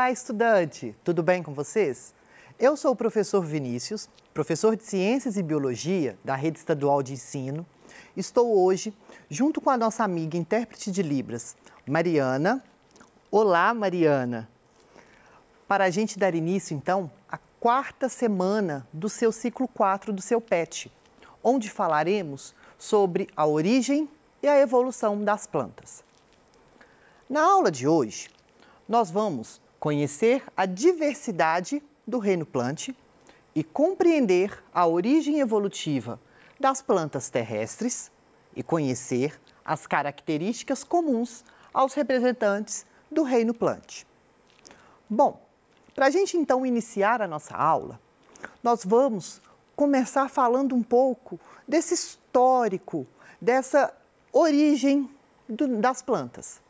Olá, estudante! Tudo bem com vocês? Eu sou o professor Vinícius, professor de Ciências e Biologia da Rede Estadual de Ensino. Estou hoje junto com a nossa amiga intérprete de Libras, Mariana. Olá, Mariana! Para a gente dar início, então, à quarta semana do seu ciclo 4 do seu PET, onde falaremos sobre a origem e a evolução das plantas. Na aula de hoje, nós vamos conhecer a diversidade do reino plant e compreender a origem evolutiva das plantas terrestres e conhecer as características comuns aos representantes do reino plant. Bom, para a gente então iniciar a nossa aula, nós vamos começar falando um pouco desse histórico, dessa origem das plantas.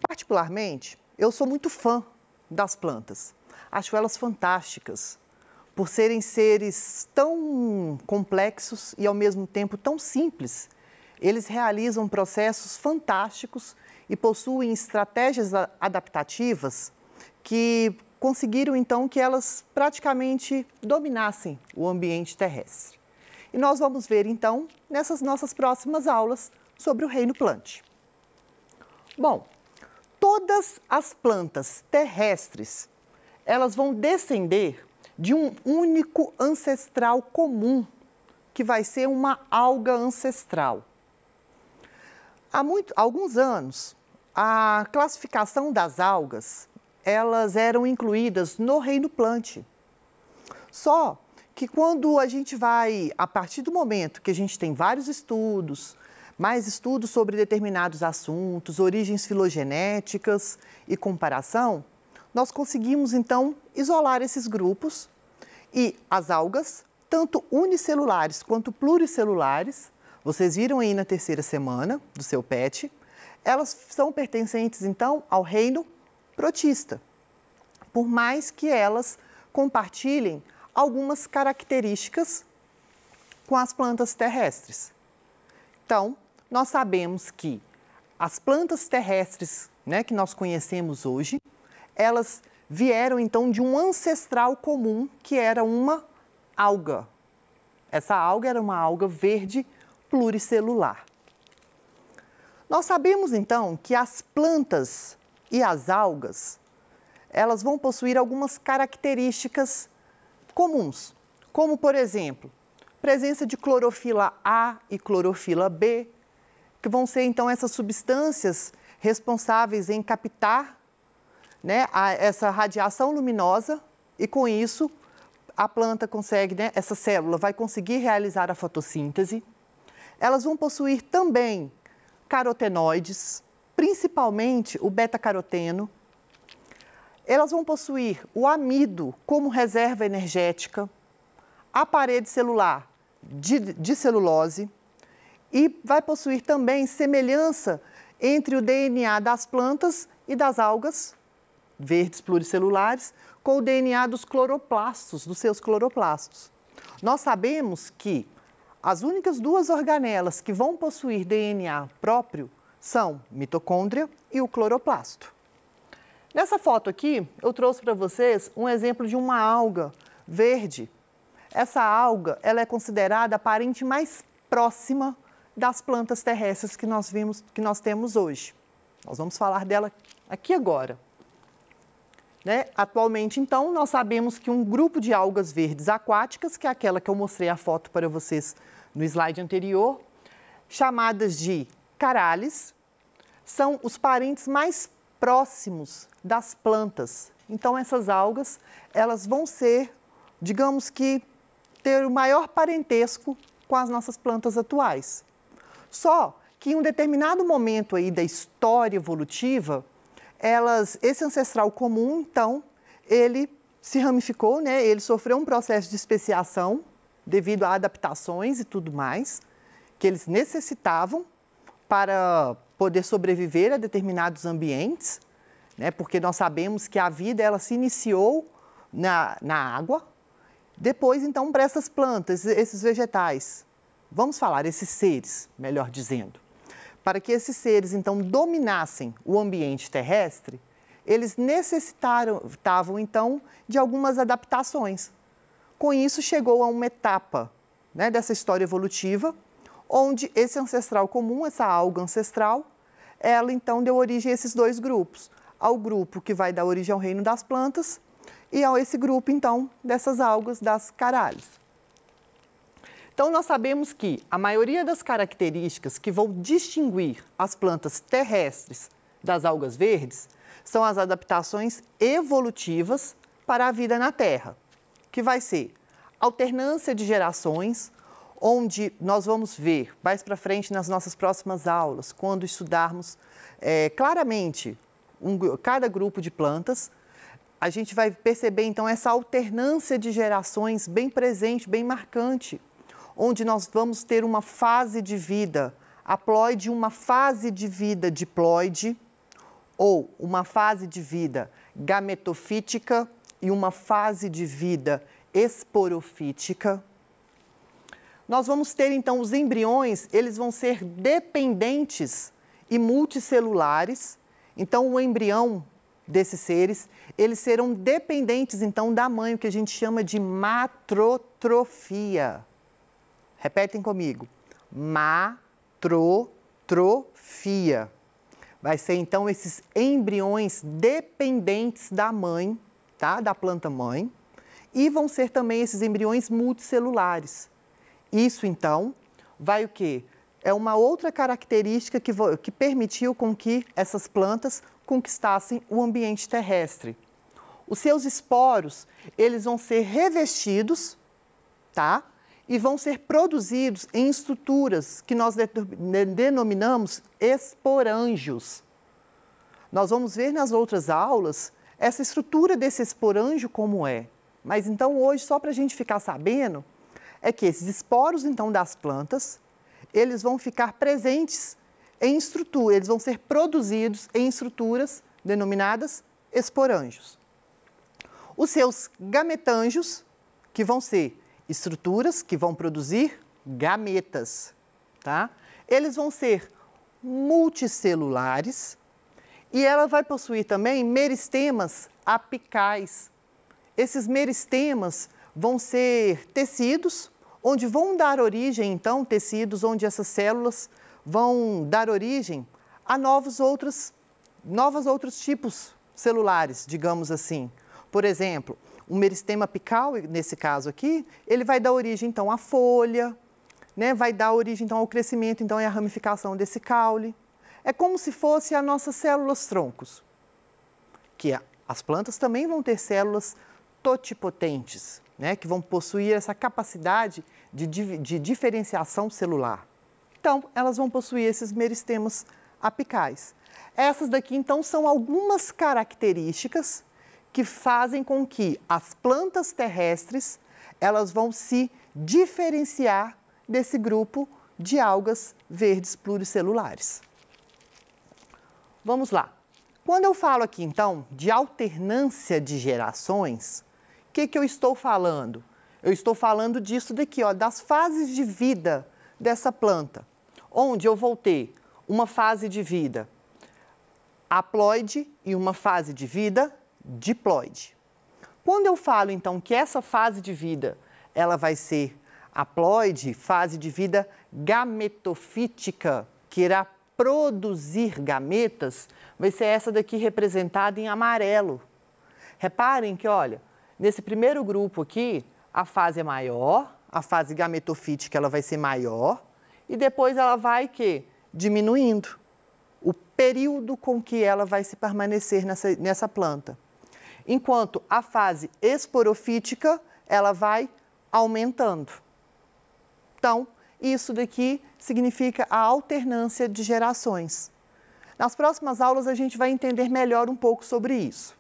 Particularmente, eu sou muito fã das plantas. Acho elas fantásticas, por serem seres tão complexos e, ao mesmo tempo, tão simples. Eles realizam processos fantásticos e possuem estratégias adaptativas que conseguiram, então, que elas praticamente dominassem o ambiente terrestre. E nós vamos ver, então, nessas nossas próximas aulas sobre o reino plant. Bom, todas as plantas terrestres, elas vão descender de um único ancestral comum, que vai ser uma alga ancestral. Há alguns anos, a classificação das algas, elas eram incluídas no reino plant. Só que quando a gente vai, a partir do momento que a gente tem vários estudos, mais estudos sobre determinados assuntos, origens filogenéticas e comparação, nós conseguimos, então, isolar esses grupos e as algas, tanto unicelulares quanto pluricelulares, vocês viram aí na terceira semana do seu PET, elas são pertencentes, então, ao reino protista, por mais que elas compartilhem algumas características com as plantas terrestres. Então, nós sabemos que as plantas terrestres, que nós conhecemos hoje, elas vieram então de um ancestral comum que era uma alga. Essa alga era uma alga verde pluricelular. Nós sabemos então que as plantas e as algas, elas vão possuir algumas características comuns, como por exemplo, presença de clorofila A e clorofila B, que vão ser, então, essas substâncias responsáveis em captar essa radiação luminosa e, com isso, a planta consegue, essa célula vai conseguir realizar a fotossíntese. Elas vão possuir também carotenoides, principalmente o beta-caroteno. Elas vão possuir o amido como reserva energética, a parede celular de celulose, e vai possuir também semelhança entre o DNA das plantas e das algas verdes pluricelulares com o DNA dos cloroplastos, dos seus cloroplastos. Nós sabemos que as únicas duas organelas que vão possuir DNA próprio são mitocôndria e o cloroplasto. Nessa foto aqui, eu trouxe para vocês um exemplo de uma alga verde. Essa alga, ela é considerada a parente mais próxima das plantas terrestres que nós temos hoje. Nós vamos falar dela aqui agora. Atualmente, então, nós sabemos que um grupo de algas verdes aquáticas, que é aquela que eu mostrei a foto para vocês no slide anterior, chamadas de carales, são os parentes mais próximos das plantas. Então, essas algas, elas vão ser, digamos que, ter o maior parentesco com as nossas plantas atuais. Só que em um determinado momento aí da história evolutiva, esse ancestral comum, então, ele se ramificou, ele sofreu um processo de especiação devido a adaptações e tudo mais, que eles necessitavam para poder sobreviver a determinados ambientes, porque nós sabemos que a vida ela se iniciou na água. Depois, então, para essas plantas, esses vegetais, vamos falar, esses seres, melhor dizendo, para que esses seres, então, dominassem o ambiente terrestre, eles necessitavam, então, de algumas adaptações. Com isso, chegou a uma etapa, né, dessa história evolutiva, onde esse ancestral comum, essa alga ancestral, ela, então, deu origem a esses dois grupos. Ao grupo que vai dar origem ao reino das plantas e a esse grupo, então, dessas algas, das carales. Então, nós sabemos que a maioria das características que vão distinguir as plantas terrestres das algas verdes são as adaptações evolutivas para a vida na Terra, que vai ser alternância de gerações, onde nós vamos ver mais para frente nas nossas próximas aulas, quando estudarmos claramente cada grupo de plantas, a gente vai perceber então essa alternância de gerações bem presente, bem marcante, onde nós vamos ter uma fase de vida haploide, uma fase de vida diploide, ou uma fase de vida gametofítica e uma fase de vida esporofítica. Nós vamos ter, então, os embriões, eles vão ser dependentes e multicelulares. Então, o embrião desses seres, eles serão dependentes, então, da mãe, o que a gente chama de matrotrofia. Repetem comigo. Matrotrofia. Vai ser, então, esses embriões dependentes da mãe, tá? Da planta mãe. E vão ser também esses embriões multicelulares. Isso, então, vai o quê? É uma outra característica que permitiu com que essas plantas conquistassem o ambiente terrestre. Os seus esporos, eles vão ser revestidos, tá? E vão ser produzidos em estruturas que nós denominamos esporângios. Nós vamos ver nas outras aulas essa estrutura desse esporângio como é. Mas então hoje, só para a gente ficar sabendo, é que esses esporos então das plantas, eles vão ficar presentes em estrutura, eles vão ser produzidos em estruturas denominadas esporângios. Os seus gametângios, que vão ser estruturas que vão produzir gametas, tá? Eles vão ser multicelulares e ela vai possuir também meristemas apicais. Esses meristemas vão ser tecidos, onde vão dar origem, então, tecidos onde essas células vão dar origem a novos outros tipos celulares, digamos assim. Por exemplo, o meristema apical, nesse caso aqui, ele vai dar origem, então, à folha, né? Vai dar origem, então, ao crescimento, então, e à ramificação desse caule. É como se fosse as nossas células troncos, que as plantas também vão ter células totipotentes, né? Que vão possuir essa capacidade de diferenciação celular. Então, elas vão possuir esses meristemas apicais. Essas daqui, então, são algumas características que fazem com que as plantas terrestres, elas vão se diferenciar desse grupo de algas verdes pluricelulares. Vamos lá. Quando eu falo aqui, então, de alternância de gerações, o que eu estou falando? Eu estou falando disso daqui, ó, das fases de vida dessa planta, onde eu vou ter uma fase de vida haploide e uma fase de vida diploide. Quando eu falo, então, que essa fase de vida, ela vai ser haploide, fase de vida gametofítica, que irá produzir gametas, vai ser essa daqui representada em amarelo. Reparem que, olha, nesse primeiro grupo aqui, a fase é maior, a fase gametofítica ela vai ser maior, e depois ela vai diminuindo o período com que ela vai se permanecer nessa planta. Enquanto a fase esporofítica, ela vai aumentando. Então, isso daqui significa a alternância de gerações. Nas próximas aulas, a gente vai entender melhor um pouco sobre isso.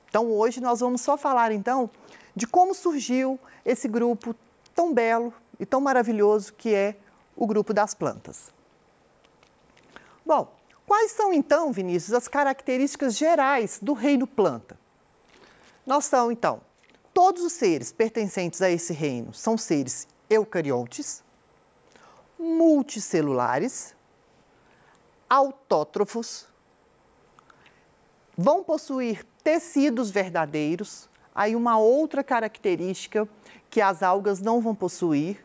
Então, hoje nós vamos só falar, então, de como surgiu esse grupo tão belo e tão maravilhoso que é o grupo das plantas. Bom, quais são, então, Vinícius, as características gerais do reino planta? Nós são, então, todos os seres pertencentes a esse reino são seres eucariontes, multicelulares, autótrofos, vão possuir tecidos verdadeiros, aí uma outra característica que as algas não vão possuir.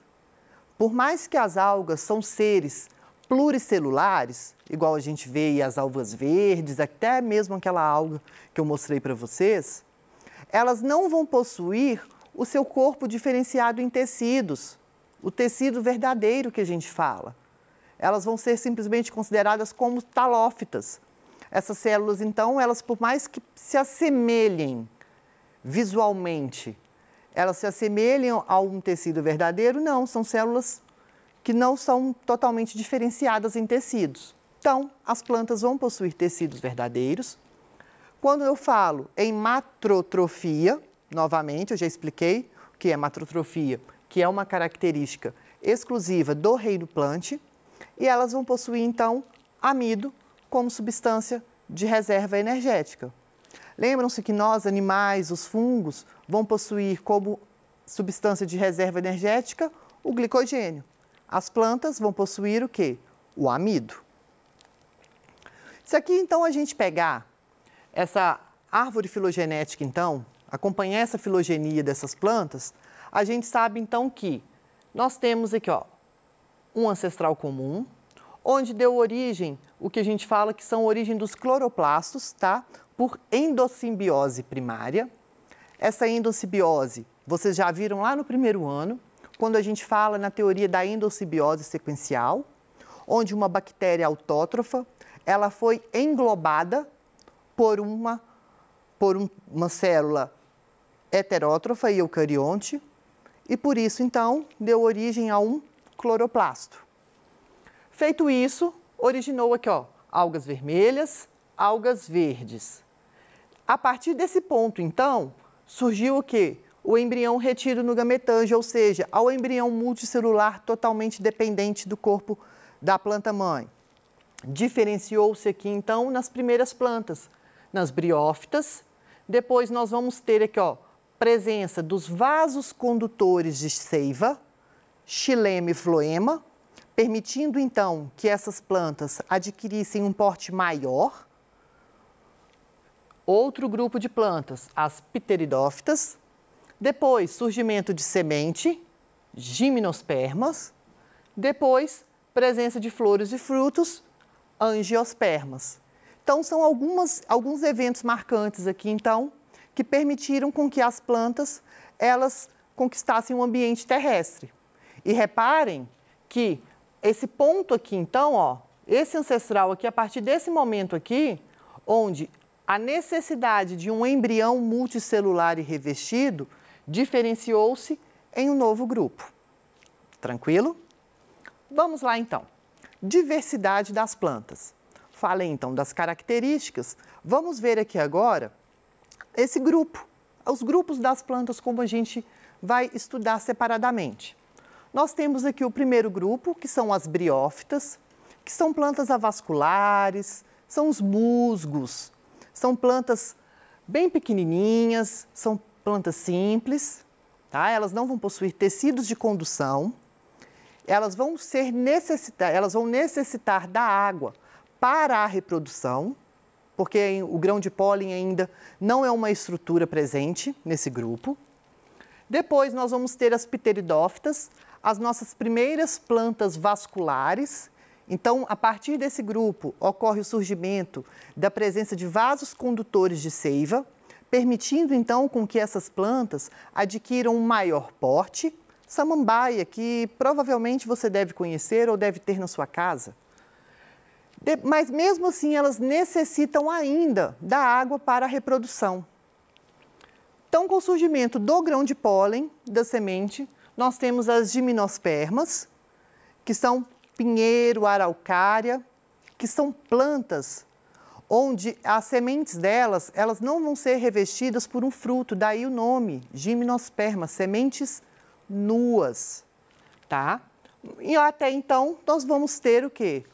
Por mais que as algas são seres pluricelulares, igual a gente vê aí as algas verdes, até mesmo aquela alga que eu mostrei para vocês, elas não vão possuir o seu corpo diferenciado em tecidos, o tecido verdadeiro que a gente fala. Elas vão ser simplesmente consideradas como talófitas. Essas células, então, elas por mais que se assemelhem visualmente, elas se assemelham a um tecido verdadeiro? Não, são células que não são totalmente diferenciadas em tecidos. Então, as plantas vão possuir tecidos verdadeiros. Quando eu falo em matrotrofia, novamente, eu já expliquei o que é matrotrofia, que é uma característica exclusiva do reino plante, e elas vão possuir, então, amido como substância de reserva energética. Lembram-se que nós, animais, os fungos, vão possuir como substância de reserva energética o glicogênio. As plantas vão possuir o quê? O amido. Se aqui, então, a gente pegar essa árvore filogenética, então, acompanhar essa filogenia dessas plantas, a gente sabe, então, que nós temos aqui, ó, um ancestral comum, onde deu origem, o que a gente fala que são a origem dos cloroplastos, tá? Por endossimbiose primária. Essa endossimbiose, vocês já viram lá no primeiro ano, quando a gente fala na teoria da endossimbiose sequencial, onde uma bactéria autótrofa, ela foi englobada por uma célula heterótrofa e eucarionte, e por isso, então, deu origem a um cloroplasto. Feito isso, originou aqui, ó, algas vermelhas, algas verdes. A partir desse ponto, então, surgiu o quê? O embrião retido no gametângio, ou seja, ao embrião multicelular totalmente dependente do corpo da planta-mãe. Diferenciou-se aqui, então, nas primeiras plantas, nas briófitas. Depois nós vamos ter aqui, ó, presença dos vasos condutores de seiva, xilema e floema, permitindo, então, que essas plantas adquirissem um porte maior. Outro grupo de plantas, as pteridófitas. Depois, surgimento de semente, gimnospermas. Depois, presença de flores e frutos, angiospermas. Então, são alguns eventos marcantes aqui, então, que permitiram com que as plantas, elas conquistassem o ambiente terrestre. E reparem que esse ponto aqui, então, ó, esse ancestral aqui, a partir desse momento aqui, onde a necessidade de um embrião multicelular e revestido diferenciou-se em um novo grupo. Tranquilo? Vamos lá, então. Diversidade das plantas. Falei, então, das características. Vamos ver aqui agora esse grupo, os grupos das plantas, como a gente vai estudar separadamente. Nós temos aqui o primeiro grupo, que são as briófitas, que são plantas avasculares, são os musgos, são plantas bem pequenininhas, são plantas simples, tá? Elas não vão possuir tecidos de condução, elas vão necessitar da água para a reprodução, porque o grão de pólen ainda não é uma estrutura presente nesse grupo. Depois nós vamos ter as pteridófitas, as nossas primeiras plantas vasculares. Então, a partir desse grupo, ocorre o surgimento da presença de vasos condutores de seiva, permitindo, então, com que essas plantas adquiram um maior porte. Samambaia, que provavelmente você deve conhecer ou deve ter na sua casa. Mas, mesmo assim, elas necessitam ainda da água para a reprodução. Então, com o surgimento do grão de pólen, da semente, nós temos as gimnospermas, que são pinheiro, araucária, que são plantas onde as sementes delas, elas não vão ser revestidas por um fruto, daí o nome, gimnosperma, sementes nuas, tá? E até então, nós vamos ter o quê?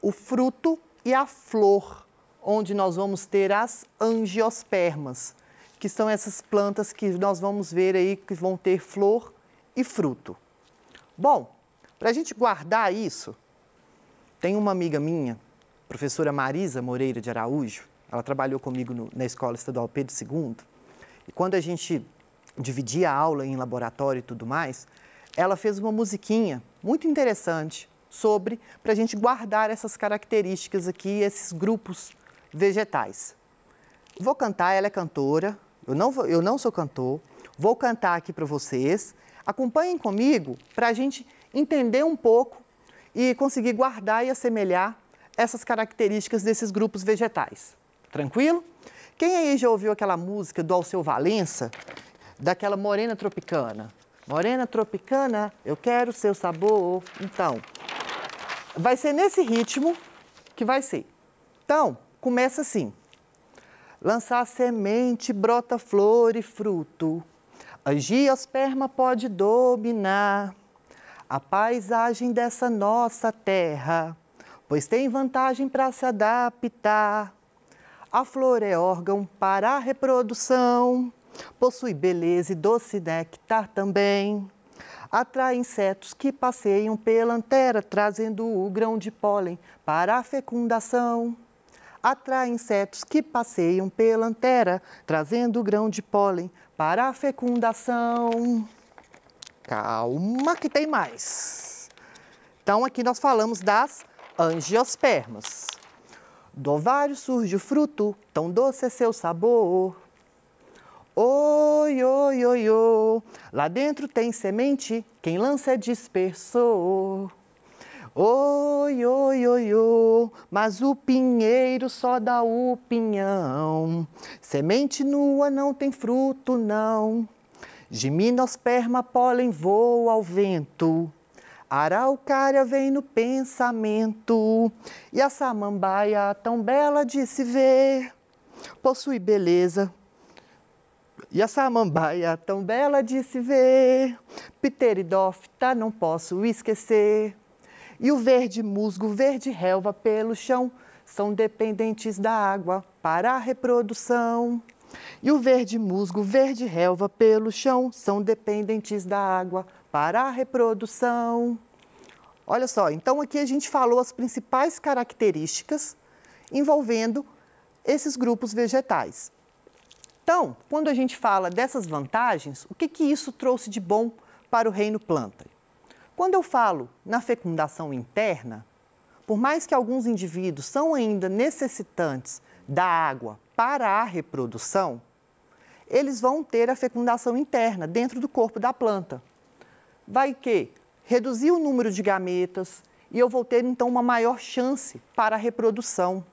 O fruto e a flor, onde nós vamos ter as angiospermas, que são essas plantas que nós vamos ver aí que vão ter flor e fruto. Bom, para a gente guardar isso, tem uma amiga minha, professora Marisa Moreira de Araújo, ela trabalhou comigo na Escola Estadual Pedro II, e quando a gente dividia a aula em laboratório e tudo mais, ela fez uma musiquinha muito interessante para a gente guardar essas características aqui, esses grupos vegetais. Vou cantar, ela é cantora, eu não sou cantor, vou cantar aqui para vocês, acompanhem comigo para a gente entender um pouco e conseguir guardar e assemelhar essas características desses grupos vegetais. Tranquilo? Quem aí já ouviu aquela música do Alceu Valença, daquela Morena Tropicana? Morena Tropicana, eu quero seu sabor. Então, vai ser nesse ritmo que vai ser. Então, começa assim. Lançar semente, brota flor e fruto. Angiosperma pode dominar a paisagem dessa nossa terra, pois tem vantagem para se adaptar. A flor é órgão para a reprodução, possui beleza e doce néctar também. Atrai insetos que passeiam pela antera, trazendo o grão de pólen para a fecundação. Atrai insetos que passeiam pela antera, trazendo o grão de pólen para a fecundação. Calma que tem mais. Então, aqui nós falamos das angiospermas. Do ovário surge o fruto, tão doce é seu sabor. Oi, oi, oi, oi, lá dentro tem semente, quem lança é dispersor. Oi, oi, oi, oi, mas o pinheiro só dá o pinhão. Semente nua não tem fruto, não. Gimnosperma, pólen voa ao vento. Araucária vem no pensamento. E a samambaia, tão bela de se ver, possui beleza. E a samambaia, tão bela de se ver, pteridófita, não posso esquecer. E o verde musgo, verde relva pelo chão, são dependentes da água para a reprodução. E o verde musgo, verde relva pelo chão, são dependentes da água para a reprodução. Olha só, então aqui a gente falou as principais características envolvendo esses grupos vegetais. Então, quando a gente fala dessas vantagens, o que isso trouxe de bom para o reino planta? Quando eu falo na fecundação interna, por mais que alguns indivíduos são ainda necessitantes da água para a reprodução, eles vão ter a fecundação interna dentro do corpo da planta. Vai que reduzir o número de gametas e eu vou ter então uma maior chance para a reprodução.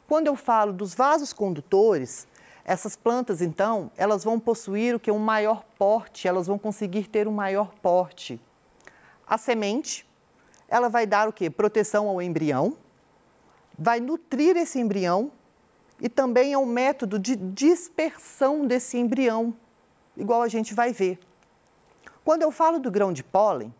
Quando eu falo dos vasos condutores, essas plantas então, elas vão possuir o que? Um maior porte, elas vão conseguir ter um maior porte. A semente, ela vai dar o quê? Proteção ao embrião, vai nutrir esse embrião e também é um método de dispersão desse embrião, igual a gente vai ver. Quando eu falo do grão de pólen,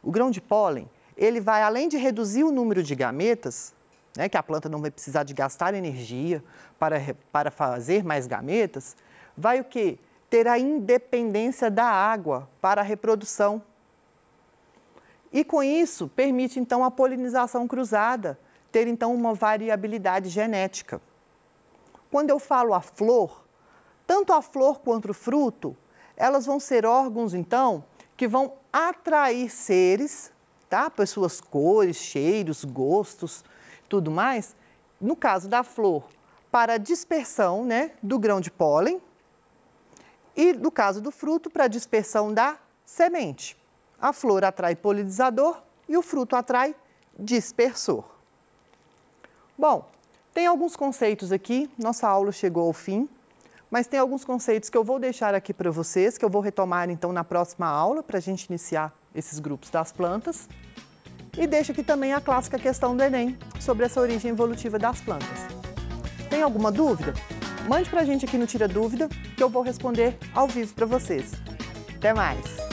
o grão de pólen, ele vai, além de reduzir o número de gametas, né, que a planta não vai precisar de gastar energia para fazer mais gametas, vai o quê? Ter a independência da água para a reprodução. E com isso, permite então a polinização cruzada, ter então uma variabilidade genética. Quando eu falo a flor, tanto a flor quanto o fruto, elas vão ser órgãos então que vão atrair seres, tá? Por suas cores, cheiros, gostos, tudo mais. No caso da flor, para a dispersão, né, do grão de pólen e no caso do fruto, para a dispersão da semente. A flor atrai polinizador e o fruto atrai dispersor. Bom, tem alguns conceitos aqui, nossa aula chegou ao fim, mas tem alguns conceitos que eu vou deixar aqui para vocês, que eu vou retomar então na próxima aula, para a gente iniciar esses grupos das plantas. E deixo aqui também a clássica questão do Enem, sobre essa origem evolutiva das plantas. Tem alguma dúvida? Mande para a gente aqui no Tira Dúvida, que eu vou responder ao vivo para vocês. Até mais!